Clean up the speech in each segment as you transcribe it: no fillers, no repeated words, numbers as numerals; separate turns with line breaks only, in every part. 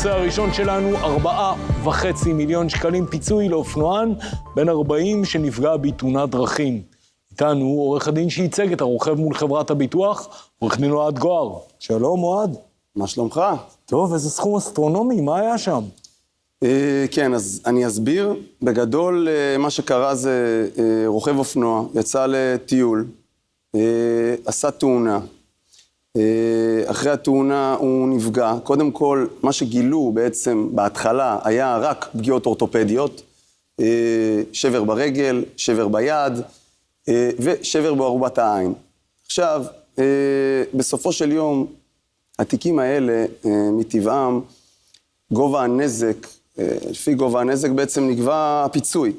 הנושא הראשון שלנו, 4.5 מיליון שקלים פיצוי לאופנוען בן 40 שנפגע בתאונת דרכים. איתנו עורך הדין שייצג את הרוכב מול חברת הביטוח, עורך דין אוהד גוהר. שלום אוהד.
מה שלומך?
טוב, איזה סכום אסטרונומי, מה היה שם?
כן, אז אני אסביר. בגדול, מה שקרה זה רוכב אופנוע, יצא לטיול, עשה תאונה. אחרי התאונה הוא נפגע. קודם כל, מה שגילו בעצם בהתחלה היה רק פגיעות אורתופדיות, שבר ברגל, שבר ביד ושבר בארובת העין. עכשיו, בסופו של יום, התיקים האלה מטבעם, גובה הנזק, לפי גובה הנזק בעצם נקבע הפיצוי.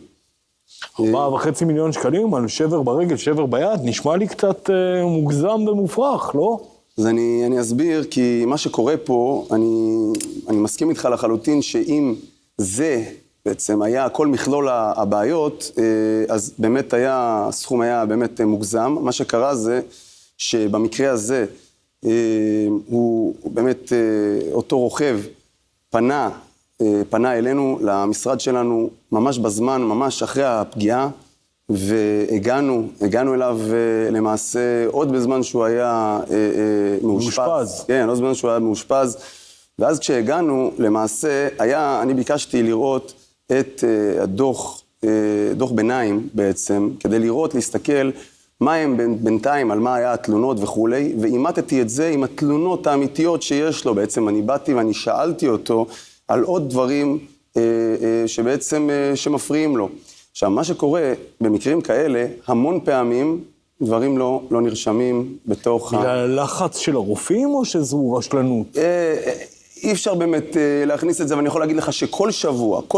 4.5 מיליון שקלים על שבר ברגל, שבר ביד, נשמע לי קצת מוגזם ומופרך, לא?
אז אני אסביר, כי מה שקורה פה, אני מסכים איתך לחלוטין שאם זה בעצם היה כל מכלול הבעיות, אז באמת הסכום היה באמת מוגזם. מה שקרה זה שבמקרה הזה, הוא באמת, אותו רוכב פנה אלינו למשרד שלנו ממש בזמן, ממש אחרי הפגיעה, והגענו אליו למעשה עוד בזמן שהוא היה מאושפז. כן, עוד בזמן שהוא היה מאושפז. ואז כשהגענו, למעשה, אני ביקשתי לראות את דוח ביניים בעצם, כדי להסתכל מה הם בינתיים, על מה היה התלונות וכו', ואימתתי את זה עם התלונות האמיתיות שיש לו. בעצם אני באתי ואני שאלתי אותו על עוד דברים שבעצם שמפריעים לו. עכשיו, מה שקורה במקרים כאלה, המון פעמים דברים לא נרשמים בתוך
בגלל הלחץ של הרופאים או שזו רשלנות?
אי אפשר באמת להכניס את זה, ואני יכול להגיד לך שכל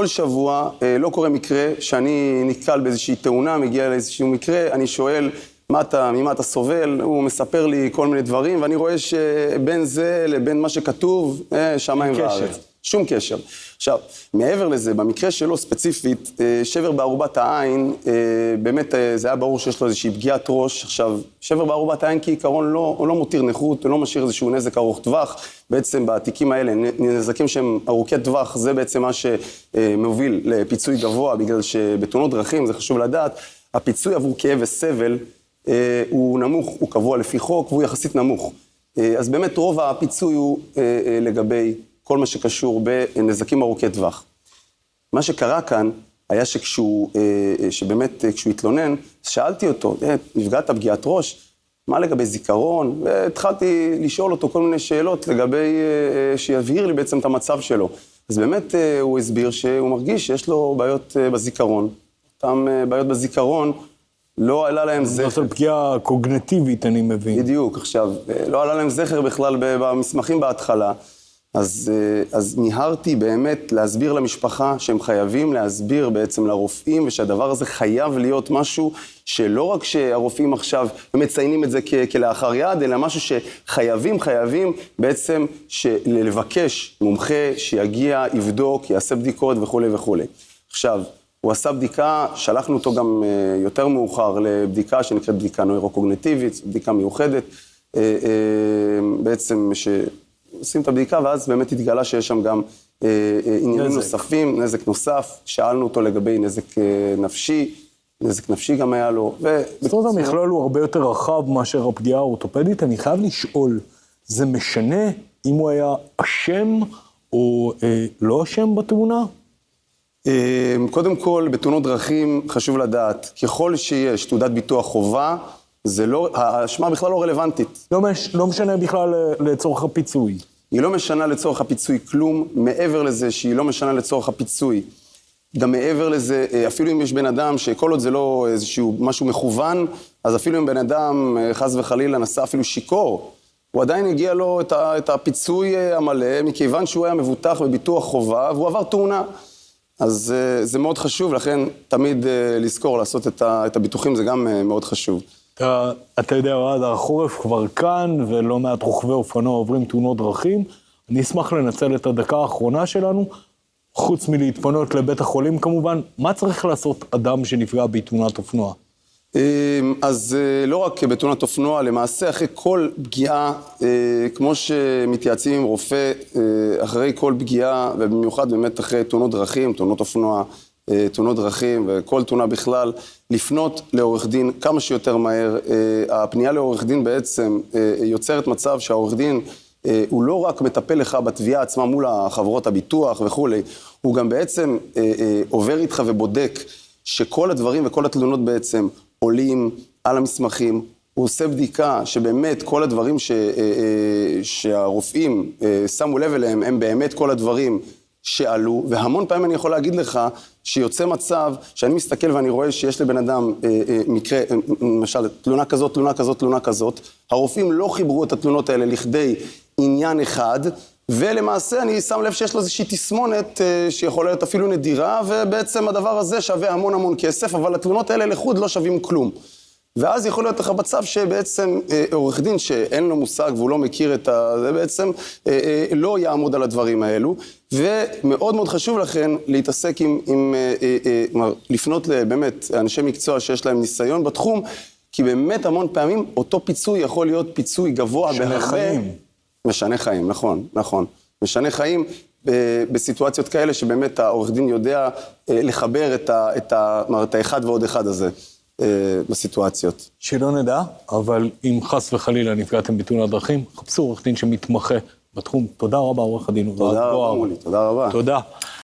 שבוע לא קורה מקרה שאני נתקל באיזושהי תאונה, מגיע לאיזשהו מקרה, אני שואל ממה אתה סובל, הוא מספר לי כל מיני דברים, ואני רואה שבין זה לבין מה שכתוב, שמיים וארץ. שום קשר. עכשיו, מעבר לזה, במקרה שלו ספציפית, שבר בארובת העין, באמת זה היה ברור שיש לו איזושהי פגיעת ראש. עכשיו, שבר בארובת העין כעיקרון לא מותיר נכות, לא משאיר איזשהו נזק ארוך טווח. בעצם בתיקים האלה, נזקים שהם ארוכי טווח, זה בעצם מה שמוביל לפיצוי גבוה, בגלל שבתאונות דרכים, זה חשוב לדעת, הפיצוי עבור כאב וסבל הוא נמוך, הוא קבוע לפי חוק, והוא יחסית נמוך. אז באמת רוב הפיצוי הוא לגבי כל מה שקשור בנזקים ארוכי טווח. מה שקרה כאן היה שבאמת כשהוא התלונן, שאלתי אותו, נפגעת פגיעת ראש, מה לגבי זיכרון? והתחלתי לשאול אותו כל מיני שאלות לגבי, שיבהיר לי בעצם את המצב שלו. אז באמת הוא הסביר שהוא מרגיש שיש לו בעיות בזיכרון. אותם בעיות בזיכרון, לא עלה להם זכר.
זאת פגיעה קוגניטיבית, אני מבין.
בדיוק, עכשיו, לא עלה להם זכר בכלל במסמכים בהתחלה. אז ניהרתי באמת להסביר למשפחה שהם חייבים להסביר בעצם לרופאים, ושהדבר הזה חייב להיות משהו שלא רק שהרופאים עכשיו מציינים את זה כלאחר יד, אלא משהו שחייבים בעצם לבקש מומחה שיגיע, יבדוק, יעשה בדיקות וכו' וכו'. עכשיו, הוא עשה בדיקה, שלחנו אותו גם יותר מאוחר לבדיקה שנקראת בדיקה נוירוקוגניטיבית, בדיקה מיוחדת, בעצם עושים את הבדיקה, ואז באמת התגלה שיש שם גם עניינים נוספים, נזק נוסף, שאלנו אותו לגבי נזק נפשי גם היה לו.
זאת אומרת, המכלול הוא הרבה יותר רחב מאשר הפגיעה האורתופדית. אני חייב לשאול, זה משנה אם הוא היה אשם או לא אשם בתאונה?
קודם כל, בתאונות דרכים חשוב לדעת, ככל שיש תעודת ביטוח חובה, האשמה בכלל לא רלוונטית.
לא משנה בכלל לצורך הפיצוי.
היא לא משנה לצורך הפיצוי כלום, מעבר לזה שהיא לא משנה לצורך הפיצוי. גם מעבר לזה, אפילו אם יש בן אדם שכל עוד זה לא איזשהו משהו מכוון, אז אפילו אם בן אדם חס וחלילה נסע אפילו שיקור, הוא עדיין הגיע לו את הפיצוי המלא, מכיוון שהוא היה מבוטח בביטוח חובה, והוא עבר תאונה. אז זה מאוד חשוב, לכן תמיד לזכור לעשות את הביטוחים, זה גם מאוד חשוב.
אתה יודע, החורף כבר כאן, ולא מעט רוכבי אופנוע עוברים תאונות דרכים. אני אשמח לנצל את הדקה האחרונה שלנו, חוץ מלהתפנות לבית החולים כמובן. מה צריך לעשות אדם שנפגע בתאונת אופנוע?
אז לא רק בתאונת אופנוע, למעשה אחרי כל פגיעה, כמו שמתייעצים עם רופא, אחרי כל פגיעה, ובמיוחד באמת אחרי תאונות דרכים, תאונות אופנוע, תאונות דרכים וכל תאונה בכלל, לפנות לעורך דין כמה שיותר מהר. הפנייה לעורך דין בעצם יוצרת מצב שהעורך דין הוא לא רק מטפל לך בתביעה עצמה מול החברות הביטוח וכולי, הוא גם בעצם עובר איתך ובודק שכל הדברים וכל התלונות בעצם עולים על המסמכים, הוא עושה בדיקה שבאמת כל הדברים שהרופאים שמו לב אליהם הם באמת כל הדברים שעלו, והמון פעמים אני יכול להגיד לך שיוצא מצב שאני מסתכל ואני רואה שיש לבן אדם מקרה, למשל תלונה כזאת, תלונה כזאת, תלונה כזאת, הרופאים לא חיברו את התלונות האלה לכדי עניין אחד, ולמעשה אני שם לב שיש לו איזושהי תסמונת שיכולה להיות אפילו נדירה, ובעצם הדבר הזה שווה המון המון כסף, אבל התלונות האלה לחוד לא שווים כלום. ואז יכול להיות לך מצב שבעצם עורך דין שאין לו מושג והוא לא מכיר את זה, בעצם לא יעמוד על הדברים האלו, ומאוד מאוד חשוב לכן להתעסק לפנות באמת אנשי מקצוע שיש להם ניסיון בתחום, כי באמת המון פעמים אותו פיצוי יכול להיות פיצוי גבוה בהרבה.
משנה חיים.
משנה חיים, נכון, נכון. משנה חיים בסיטואציות כאלה שבאמת העורך דין יודע לחבר את האחד ועוד אחד הזה. בסיטואציות.
שלא נדע, אבל אם חס וחלילה נפגעתם בתאונת דרכים, חפשו עורך דין שמתמחה בתחום. תודה רבה, עורך הדין.
תודה רבה, מולי, תודה רבה.
תודה.